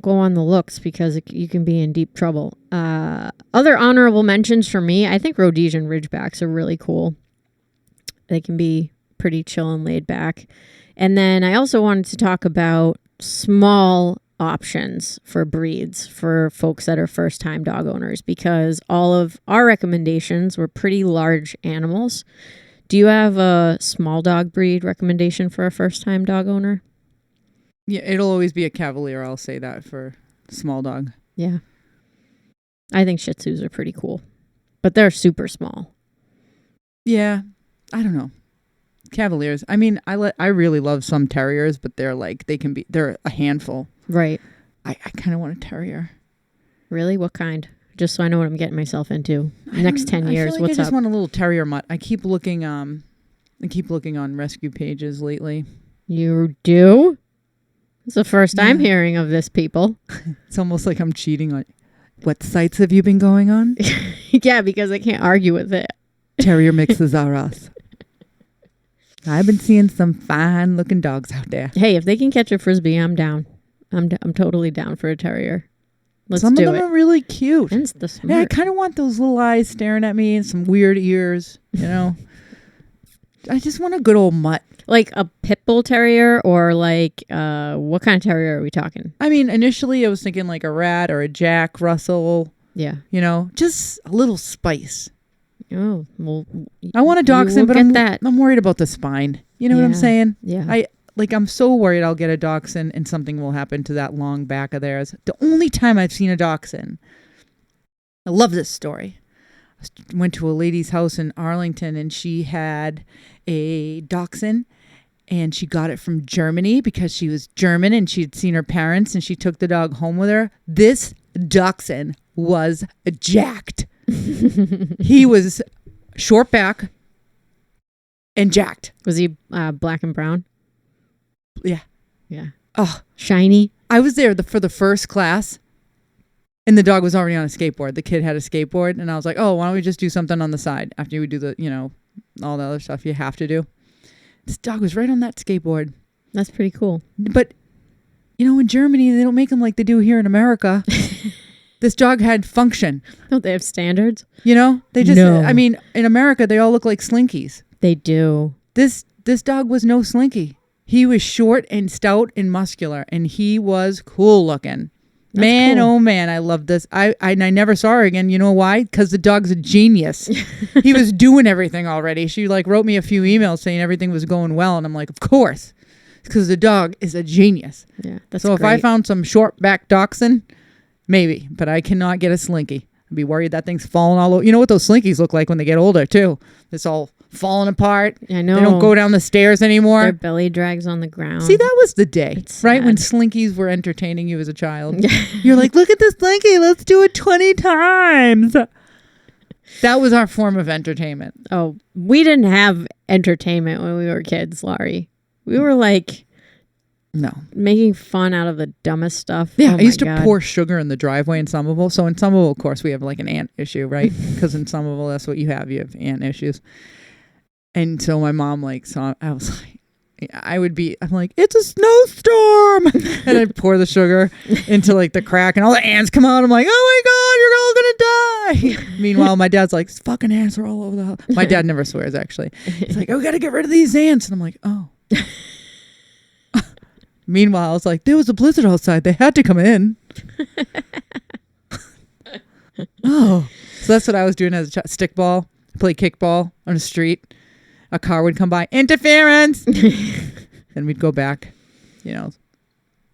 go on the looks because you can be in deep trouble. Other honorable mentions for me, I think Rhodesian Ridgebacks are really cool. They can be pretty chill and laid back. And then I also wanted to talk about small options for breeds for folks that are first-time dog owners, because all of our recommendations were pretty large animals. Do you have a small dog breed recommendation for a first-time dog owner? Yeah, it'll always be a Cavalier. I'll say that for small dog. Yeah. I think Shih Tzus are pretty cool, but they're super small. Yeah. I don't know. Cavaliers. I mean, I really love some terriers, but they're a handful. Right. I kind of want a terrier. Really? What kind? Just so I know what I'm getting myself into. Next 10 years, what's up? I just want a little terrier mutt. I keep looking on rescue pages lately. You do? It's the first time hearing of this, people. It's almost like I'm cheating on. What sites have you been going on? Yeah, because I can't argue with it. Terrier mixes are us. I've been seeing some fine looking dogs out there. Hey, if they can catch a Frisbee, I'm down. I'm totally down for a terrier. Let's some do it. Some of them are really cute. And the smart. Yeah, I kind of want those little eyes staring at me and some weird ears, you know. I just want a good old mutt. Like a pit bull terrier, or like what kind of terrier are we talking? I mean, initially I was thinking like a rat or a Jack Russell. Yeah. You know, just a little spice. Oh, well, I want a dachshund, but I'm worried about the spine. You know what I'm saying? Yeah. I'm so worried I'll get a dachshund and something will happen to that long back of theirs. The only time I've seen a dachshund. I love this story. I went to a lady's house in Arlington and she had a dachshund and she got it from Germany because she was German and she'd seen her parents and she took the dog home with her. This dachshund was jacked. He was short back and jacked. Was he black and brown? Yeah. Yeah. Oh, shiny. I was there for the first class and the dog was already on a skateboard. The kid had a skateboard and I was like, oh, why don't we just do something on the side after we do the, all the other stuff you have to do. This dog was right on that skateboard. That's pretty cool. But, in Germany, they don't make them like they do here in America. This dog had function. Don't they have standards? They just, I mean, in America, they all look like slinkies. They do. This dog was no slinky. He was short and stout and muscular, and he was cool looking. That's man, cool. Oh man, I love this. I never saw her again. You know why? Because the dog's a genius. He was doing everything already. She wrote me a few emails saying everything was going well, and I'm like, of course, because the dog is a genius. Yeah, that's so. Great. If I found some short back dachshund, maybe, but I cannot get a slinky. I'd be worried that thing's falling all over. You know what those slinkies look like when they get older too? It's all falling apart. I know. They don't go down the stairs anymore. Their belly drags on the ground. See, that was the day, It's right? When sad. Slinkies were entertaining you as a child. You're like, look at this Slinky. Let's do it 20 times. That was our form of entertainment. Oh, we didn't have entertainment when we were kids, Laurie. We were like No. making fun out of the dumbest stuff. Yeah, Oh I used my to God. pour sugar in the driveway in Somerville. So in Somerville, of course, we have like an ant issue, right? Because in Somerville, that's what you have. You have ant issues. And so my mom saw, I was like, I'm like, it's a snowstorm. And I'd pour the sugar into like the crack and all the ants come out. I'm like, oh my God, you're all going to die. Meanwhile, my dad's like, fucking ants are all over the house. My dad never swears, actually. He's like, oh, we got to get rid of these ants. And I'm like, oh. Meanwhile, I was like, there was a blizzard outside. They had to come in. Oh. So that's what I was doing as a child. Stickball, play kickball on the street. A car would come by. Interference! And we'd go back, Yeah,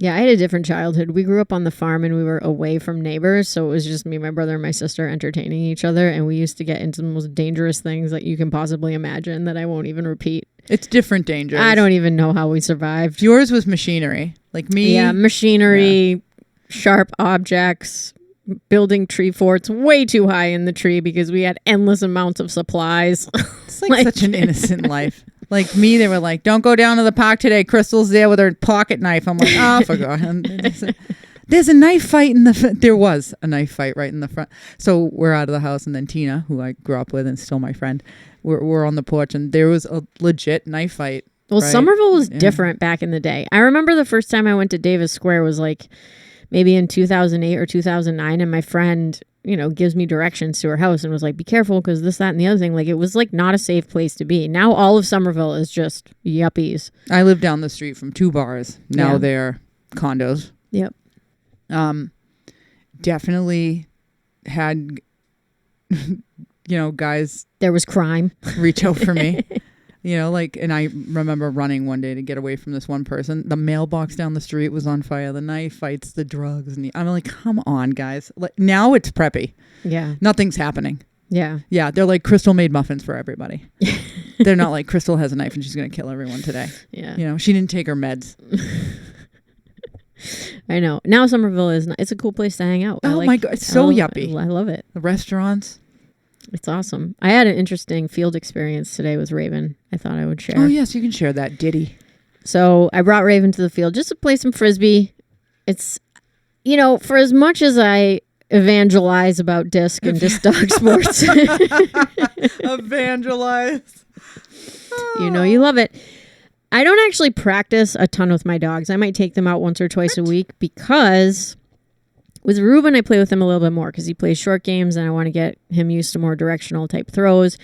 I had a different childhood. We grew up on the farm and we were away from neighbors. So it was just me, my brother, and my sister entertaining each other. And we used to get into the most dangerous things that you can possibly imagine that I won't even repeat. It's different dangers. I don't even know how we survived. Yours was machinery. Like me. Yeah, machinery, sharp objects, building tree forts way too high in the tree because we had endless amounts of supplies. It's like such an innocent life. Like me, they were like, don't go down to the park today. Crystal's there with her pocket knife. I'm like, oh, forgot. There's a knife fight in the there was a knife fight right in the front. So we're out of the house, and then Tina, who I grew up with and still my friend, we're on the porch, and there was a legit knife fight. Well, right? Somerville was different back in the day. I remember the first time I went to Davis Square was like maybe in 2008 or 2009, and my friend, gives me directions to her house and was like, be careful because this, that, and the other thing. Like, it was like not a safe place to be. Now all of Somerville is just yuppies. I live down the street from 2 bars. Now Yeah. they're condos. Yep. Definitely had, guys There was crime. reach out for me. And I remember running one day to get away from this one person. The mailbox down the street was on fire. The knife fights, the drugs. And I'm like, come on, guys. Like, now it's preppy. Yeah. Nothing's happening. Yeah. Yeah, they're like, Crystal made muffins for everybody. They're not like, Crystal has a knife and she's going to kill everyone today. Yeah. She didn't take her meds. I know. Now Somerville it's a cool place to hang out. Oh my God, it's so yuppie. I love it. The restaurants. It's awesome. I had an interesting field experience today with Raven. I thought I would share. Oh, yes, you can share that ditty. So I brought Raven to the field just to play some Frisbee. It's, for as much as I evangelize about disc and disc dog sports, Evangelize. you love it. I don't actually practice a ton with my dogs. I might take them out once or twice a week because with Ruben, I play with him a little bit more because he plays short games and I want to get him used to more directional type throws.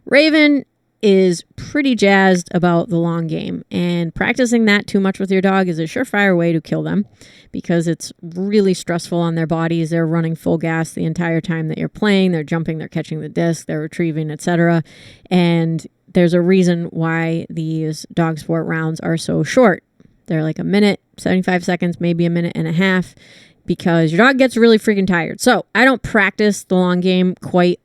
Raven is pretty jazzed about the long game, and practicing that too much with your dog is a surefire way to kill them because it's really stressful on their bodies. They're running full gas the entire time that you're playing. They're jumping, they're catching the disc, they're retrieving, etc. And there's a reason why these dog sport rounds are so short. They're like a minute, 75 seconds, maybe a minute and a half, because your dog gets really freaking tired. So I don't practice the long game quite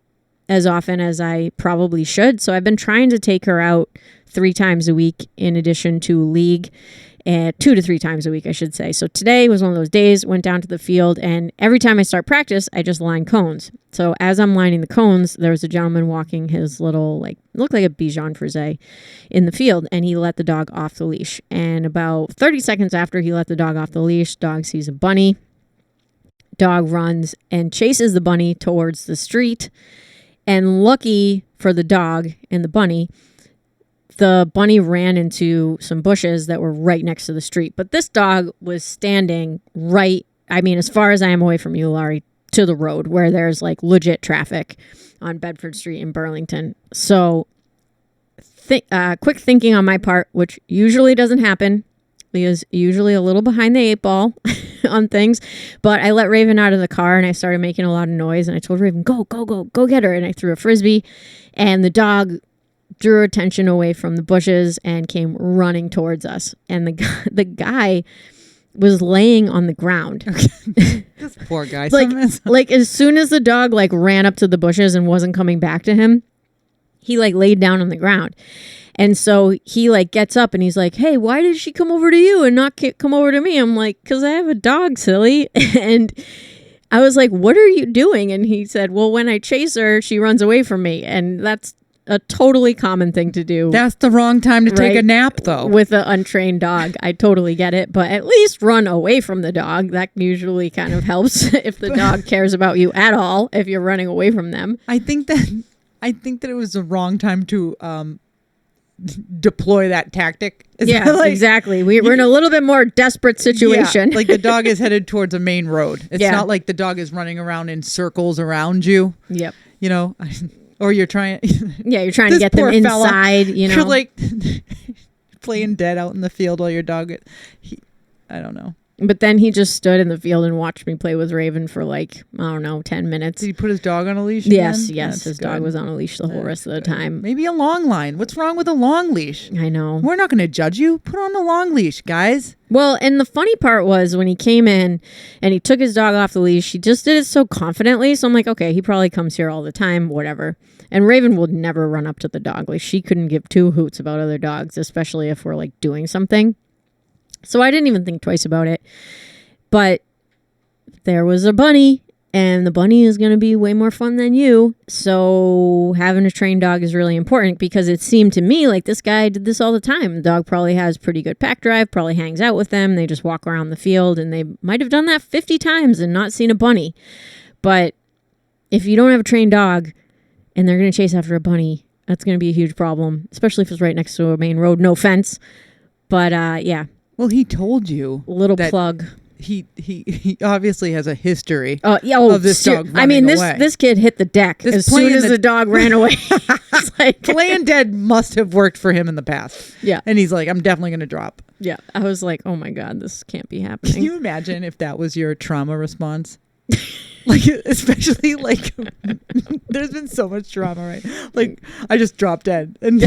as often as I probably should. So I've been trying to take her out 3 times a week in addition to league, 2 to 3 times a week, I should say. So today was one of those days, went down to the field, and every time I start practice, I just line cones. So as I'm lining the cones, there's a gentleman walking his little, looked like a Bichon Frise in the field, and he let the dog off the leash. And about 30 seconds after he let the dog off the leash, dog sees a bunny. Dog runs and chases the bunny towards the street. And lucky for the dog and the bunny ran into some bushes that were right next to the street. But this dog was standing as far as I am away from you, Laurie, to the road where there's legit traffic on Bedford Street in Burlington. So quick thinking on my part, which usually doesn't happen. Leah's usually a little behind the 8 ball on things, but I let Raven out of the car and I started making a lot of noise, and I told Raven, go get her. And I threw a Frisbee, and the dog drew attention away from the bushes and came running towards us. And the guy was laying on the ground. This poor guy. As soon as the dog ran up to the bushes and wasn't coming back to him, he like laid down on the ground. And so he like gets up and he's like, hey, why did she come over to you and not come over to me? I'm like, because I have a dog, silly. And I was like, what are you doing? And he said, well, when I chase her, she runs away from me. And that's a totally common thing to do. That's the wrong time to take a nap, though. With an untrained dog. I totally get it. But at least run away from the dog. That usually kind of helps if the dog cares about you at all, if you're running away from them. I think that it was the wrong time to deploy that tactic. Exactly. We're in a little bit more desperate situation. Yeah, like the dog is headed towards a main road. It's not like the dog is running around in circles around you. Yep. You know, or you're trying. You're trying to get them inside. You know, you're like playing dead out in the field while your dog. I don't know. But then he just stood in the field and watched me play with Raven for like, I don't know, 10 minutes. Did he put his dog on a leash Yes. again? His dog was on a leash the whole rest of the time. Maybe a long line. What's wrong with a long leash? I know. We're not going to judge you. Put on the long leash, guys. Well, and the funny part was when he came in and he took his dog off the leash, he just did it so confidently. So I'm like, okay, he probably comes here all the time, whatever. And Raven would never run up to the dog. Like, she couldn't give two hoots about other dogs, especially if we're like doing something. So I didn't even think twice about it. But there was a bunny, and the bunny is going to be way more fun than you. So having a trained dog is really important, because it seemed to me like this guy did this all the time. The dog probably has pretty good pack drive, probably hangs out with them. They just walk around the field, and they might have done that 50 times and not seen a bunny. But if you don't have a trained dog and they're going to chase after a bunny, that's going to be a huge problem, especially if it's right next to a main road. No offense. But yeah. Well, he told you. Little plug. He obviously has a history of this dog running I mean, away. this kid hit the deck as soon as the dog ran away. It's like, playing dead must have worked for him in the past. Yeah. And he's like, I'm definitely going to drop. Yeah. I was like, oh my God, this can't be happening. Can you imagine if that was your trauma response? Like, especially like, there's been so much trauma, right? Like, I just dropped dead. And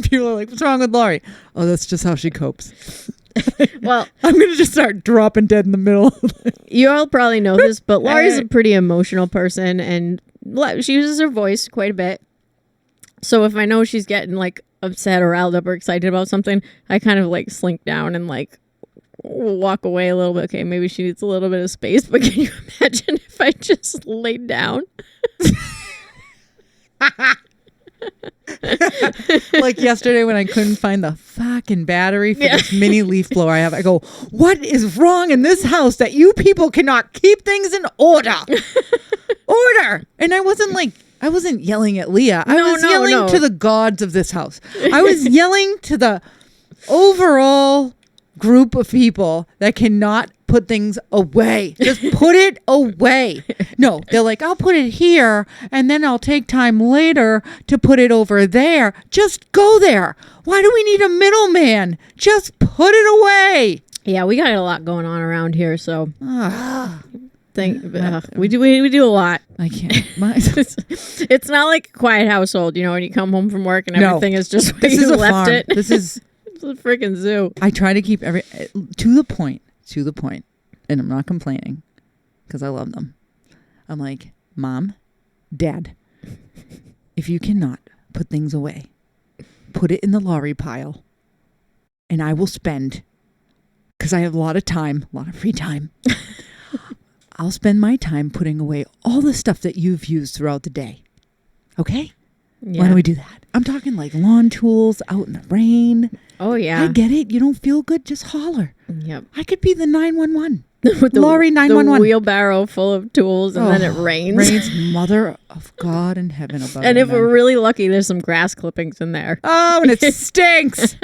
people are like, what's wrong with Laurie? Oh, that's just how she copes. Well, I'm going to just start dropping dead in the middle. You all probably know this, but Laurie's a pretty emotional person, and she uses her voice quite a bit. So if I know she's getting like upset or riled up or excited about something, I kind of like slink down and like walk away a little bit. Okay, maybe she needs a little bit of space, but can you imagine if I just laid down? Like yesterday when I couldn't find the fucking battery for this mini leaf blower I have, I go, what is wrong in this house that you people cannot keep things in order? And I wasn't yelling at Leah. I was yelling to the gods of this house. I was yelling to the overall group of people that cannot put things away. Just put it away. No, they're like, I'll put it here and then I'll take time later to put it over there. Just go there. Why do we need a middleman? Just put it away. Yeah, we got a lot going on around here, so we do a lot. I can't. It's not like a quiet household, you know, when you come home from work and everything is just where you left it. This is it's a freaking zoo. I try to keep to the point, and I'm not complaining because I love them. I'm like, Mom, Dad, if you cannot put things away, put it in the Laurie pile, and I will spend, because I have a lot of free time. I'll spend my time putting away all the stuff that you've used throughout the day. Okay? Yeah. Why don't we do that? I'm talking like lawn tools out in the rain. Oh, yeah. I get it. You don't feel good. Just holler. Yep. I could be the 911. With Laurie 911. The wheelbarrow full of tools, and then it rains. Rains, mother of God in heaven above. And if we're really lucky, there's some grass clippings in there. Oh, and it stinks.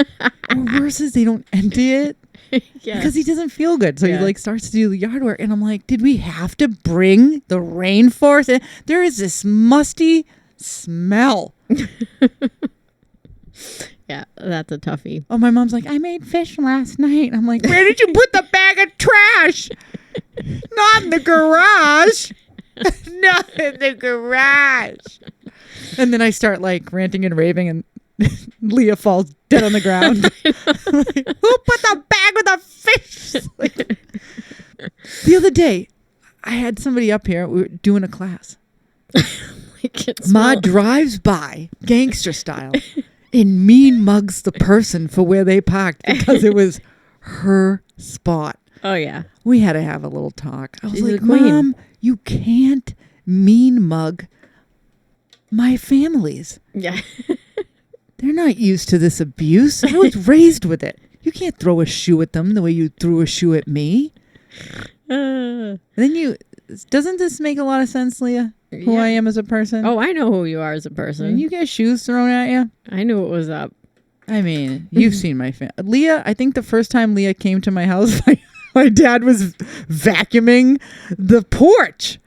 Or worse is they don't empty it. Yeah. Because he doesn't feel good. So he like starts to do the yard work. And I'm like, did we have to bring the rainforest in? There is this musty smell. Yeah, that's a toughie. Oh, my mom's like, I made fish last night. I'm like, where did you put the bag of trash? Not in the garage. Not in the garage. And then I start like ranting and raving, and Leah falls dead on the ground. Like, who put the bag with the fish? The other day, I had somebody up here. We were doing a class. Like it Ma smelled- drives by, gangster style, and mean mugs the person for where they parked because it was her spot. Oh, yeah. We had to have a little talk. I was She's like, the queen. Mom, you can't mean mug my families. Yeah. They're not used to this abuse. I was raised with it. You can't throw a shoe at them the way you threw a shoe at me. Then doesn't this make a lot of sense, Leah? Who Yeah. I am as a person? Oh, I know who you are as a person. When you get shoes thrown at you? I knew it was up. I mean, you've seen my Leah, I think the first time Leah came to my house, my dad was vacuuming the porch.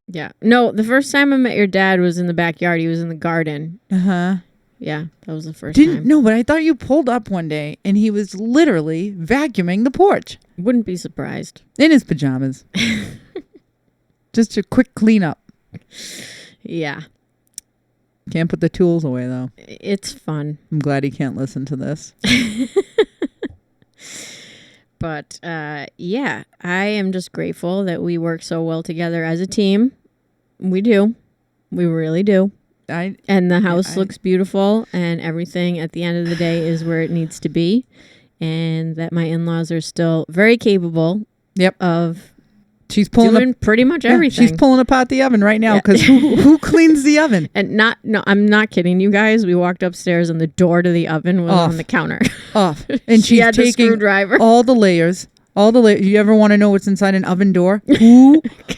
Yeah. No, the first time I met your dad was in the backyard. He was in the garden. Uh-huh. Yeah, that was the first Didn't time. No, but I thought you pulled up one day and he was literally vacuuming the porch Wouldn't be surprised. in his pajamas. Just a quick cleanup. Yeah. Can't put the tools away though. It's fun. I'm glad he can't listen to this. But yeah, I am just grateful that we work so well together as a team. We do. We really do. And the house looks beautiful, and everything at the end of the day is where it needs to be. And that my in-laws are still very capable of she's pulling doing pretty much everything. She's pulling apart the oven right now because who cleans the oven? And I'm not kidding you guys. We walked upstairs and the door to the oven was on the counter. Off. And she she's had the taking screwdriver. all the layers. You ever want to know what's inside an oven door?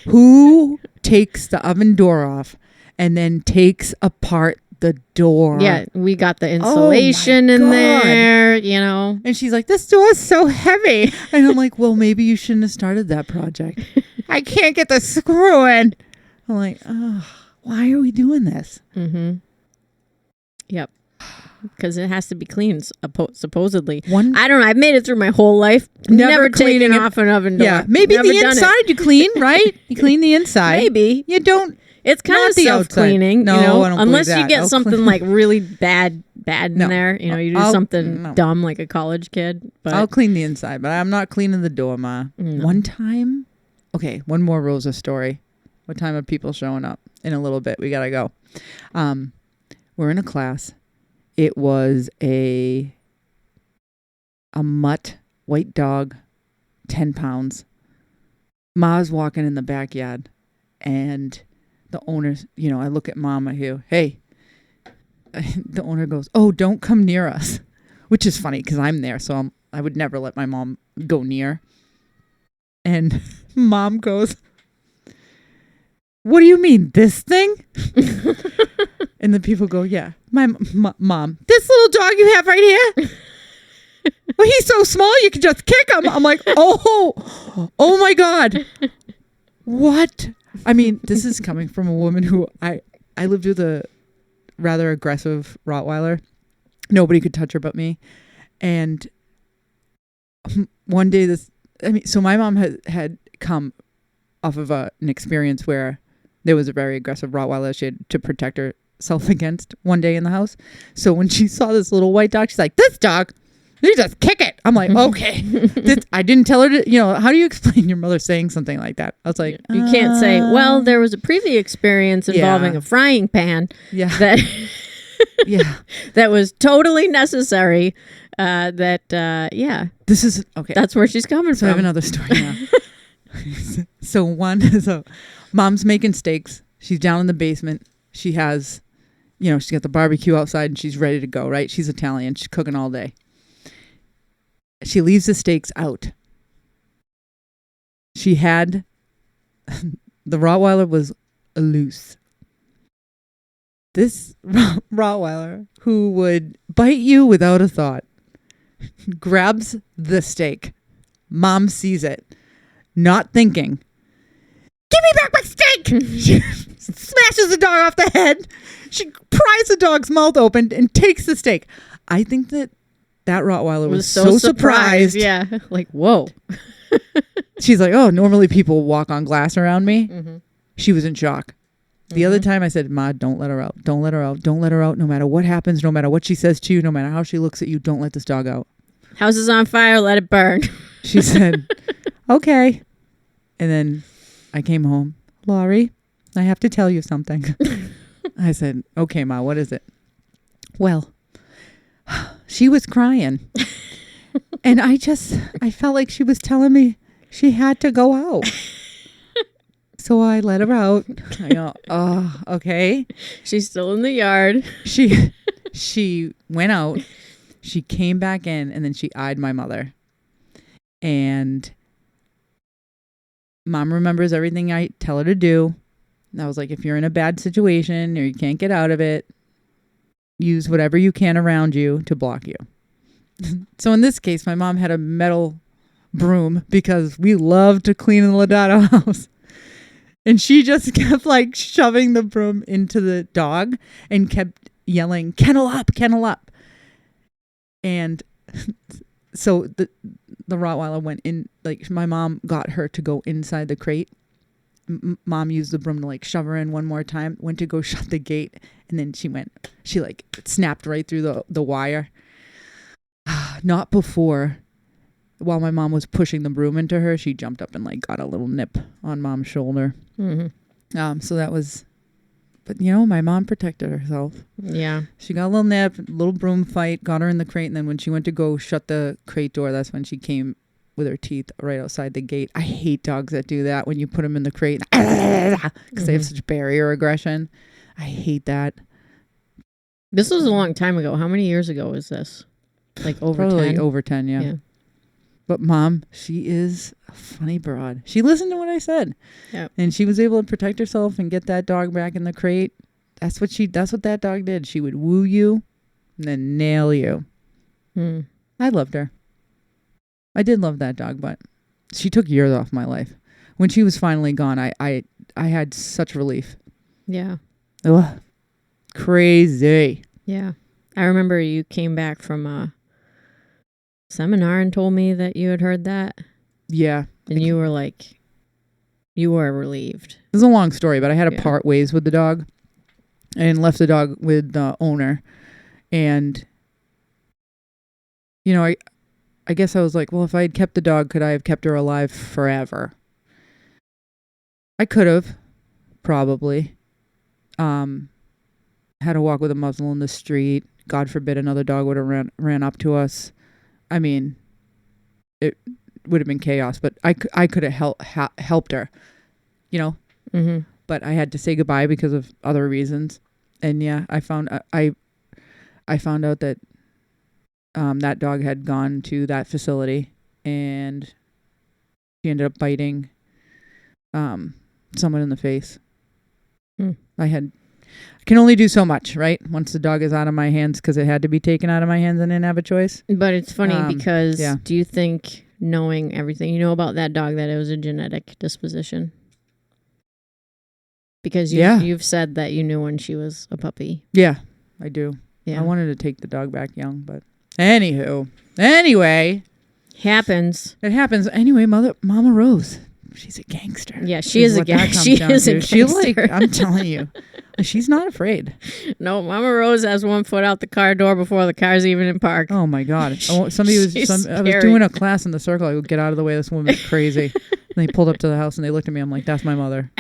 Who takes the oven door off and then takes apart the door? Yeah, we got the insulation in there, you know. And she's like, this door is so heavy. And I'm like, well, maybe you shouldn't have started that project. I can't get the screw in. I'm like, oh, why are we doing this? Mm-hmm. Yep. Because it has to be clean, supposedly. I don't know. I've made it through my whole life. Never taken off an oven door. Yeah, maybe Never the inside you clean, right? You clean the inside. Maybe. You don't. It's kind of self-cleaning, no, you know, I don't unless believe you that. get something like really bad in No. there. You know, you do something dumb like a college kid. But I'll clean the inside, but I'm not cleaning the door, Ma. No. One time, okay, one more Rosa story. What time are people showing up? In a little bit, we gotta go. We're in a class. It was a mutt, white dog, 10 pounds. Ma's walking in the backyard, and the owner's, I look at Mom, I hear, hey. The owner goes, oh, don't come near us, which is funny because I'm there, so I would never let my mom go near. And Mom goes, what do you mean, this thing? And the people go, yeah, my mom, this little dog you have right here? Well, he's so small you can just kick him. I'm like, oh my God. What? I mean, this is coming from a woman who I lived with a rather aggressive Rottweiler. Nobody could touch her but me. And one day so my mom had come off of an experience where there was a very aggressive Rottweiler she had to protect herself against one day in the house. So when she saw this little white dog, she's like, this dog, you just kick it. I'm like, okay. I didn't tell her to, how do you explain your mother saying something like that? I was like, you can't say, well, there was a previous experience involving a frying pan that that was totally necessary. This is, okay. That's where she's coming from. I have another story now. So one is mom's making steaks. She's down in the basement. She has, she's got the barbecue outside and she's ready to go, right? She's Italian. She's cooking all day. She leaves the steaks out. She had, the Rottweiler was loose. This Rottweiler, who would bite you without a thought, grabs the steak. Mom sees it, not thinking, give me back my steak! She smashes the dog off the head. She pries the dog's mouth open and takes the steak. I think that Rottweiler was so surprised. Yeah, like, whoa. She's like, oh, normally people walk on glass around me. Mm-hmm. She was in shock. The other time I said, Ma, don't let her out. Don't let her out. Don't let her out. No matter what happens, no matter what she says to you, no matter how she looks at you, don't let this dog out. House is on fire. Let it burn. She said, okay. And then I came home. Laurie, I have to tell you something. I said, okay, Ma, what is it? Well, she was crying. And I felt like she was telling me she had to go out. So I let her out. I go, oh, okay. She's still in the yard. She went out. She came back in, and then she eyed my mother. And Mom remembers everything I tell her to do. And I was like, if you're in a bad situation or you can't get out of it, use whatever you can around you to block you. So in this case, my mom had a metal broom because we love to clean in the Lodato house. And she just kept like shoving the broom into the dog and kept yelling, kennel up, kennel up. And so the Rottweiler went in, like my mom got her to go inside the crate. Mom used the broom to like shove her in one more time, went to go shut the gate. And then she like snapped right through the wire. Not before, while my mom was pushing the broom into her, she jumped up and like got a little nip on Mom's shoulder. Mm-hmm. So that was, but my mom protected herself. Yeah. She got a little nip, little broom fight, got her in the crate. And then when she went to go shut the crate door, that's when she came with her teeth right outside the gate. I hate dogs that do that when you put them in the crate because they have such barrier aggression. I hate that. This was a long time ago. How many years ago was this? Like over Probably 10? Over 10, yeah. But Mom, she is a funny broad. She listened to what I said. Yep. And she was able to protect herself and get that dog back in the crate. That's what that dog did. She would woo you and then nail you. I loved her. I did love that dog, but she took years off my life. When she was finally gone, I had such relief. Yeah. Ugh. Crazy. Yeah. I remember you came back from a seminar and told me that you had heard that. Yeah. And you were relieved. This is a long story, but I had to part ways with the dog and left the dog with the owner. And, I guess I was like, well, if I had kept the dog, could I have kept her alive forever? I could have, probably. Had to walk with a muzzle in the street. God forbid another dog would have ran up to us. I mean, it would have been chaos, but I could have helped her, Mm-hmm. But I had to say goodbye because of other reasons. And yeah, I found out that that dog had gone to that facility and she ended up biting someone in the face. I can only do so much, right? Once the dog is out of my hands, because it had to be taken out of my hands and I didn't have a choice. But it's funny because do you think, knowing everything you know about that dog, that it was a genetic disposition? Because you've said that you knew when she was a puppy. Yeah, I do. Yeah. I wanted to take the dog back young, but anyway. Happens. It happens. Anyway, Mama Rose. She's a gangster. Yeah, she is a gangster. She is a gangster. I'm telling you, she's not afraid. No, Mama Rose has one foot out the car door before the car's even in park. Oh my God! I was doing a class in the circle. I would get out of the way. This woman's crazy. And they pulled up to the house and they looked at me. I'm like, that's my mother.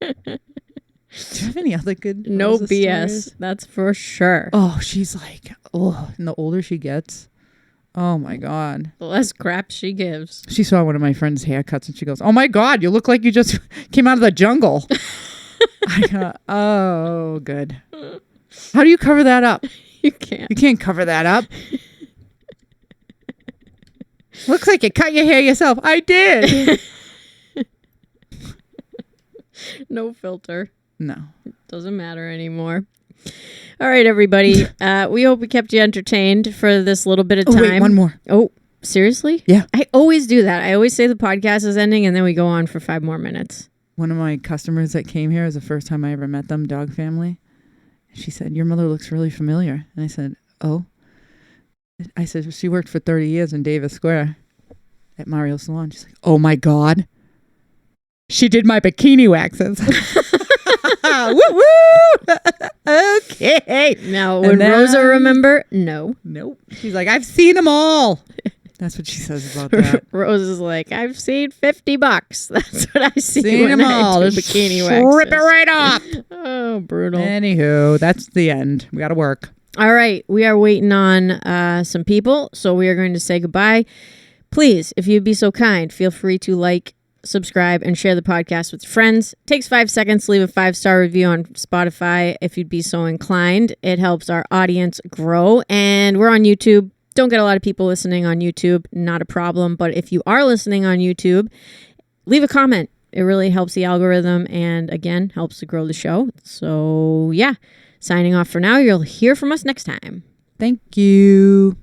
Do you have any other good? No BS. Stories? That's for sure. Oh, she's like, and the older she gets. Oh my God. The less crap she gives. She saw one of my friend's haircuts and she goes, oh my God, you look like you just came out of the jungle. I go, oh, good. How do you cover that up? You can't. You can't cover that up. Looks like you cut your hair yourself. I did. No filter. No. Doesn't matter anymore. All right, everybody. We hope we kept you entertained for this little bit of time. Wait, one more. Oh, seriously? Yeah. I always do that. I always say the podcast is ending and then we go on for 5 more minutes. One of my customers that came here is the first time I ever met them, dog family. She said, your mother looks really familiar. And I said, oh. I said, she worked for 30 years in Davis Square at Mario Salon. She's like, oh my God. She did my bikini waxes. Woo woo! Okay. Now, would Rosa remember? No. Nope. She's like, I've seen them all. That's what she says about that. Rose is like, I've seen $50. That's what I see Seen when them all. I do Just bikini rip it waxes. right off. Oh, brutal. Anywho, that's the end. We got to work. All right. We are waiting on some people, so we are going to say goodbye. Please, if you'd be so kind, feel free to like, subscribe, and share the podcast with friends. It takes 5 seconds to leave a 5-star review on Spotify if you'd be so inclined. It helps our audience grow. And we're on YouTube. Don't get a lot of people listening on YouTube. Not a problem. But if you are listening on YouTube, leave a comment. It really helps the algorithm and, again, helps to grow the show. So, yeah, signing off for now. You'll hear from us next time. Thank you.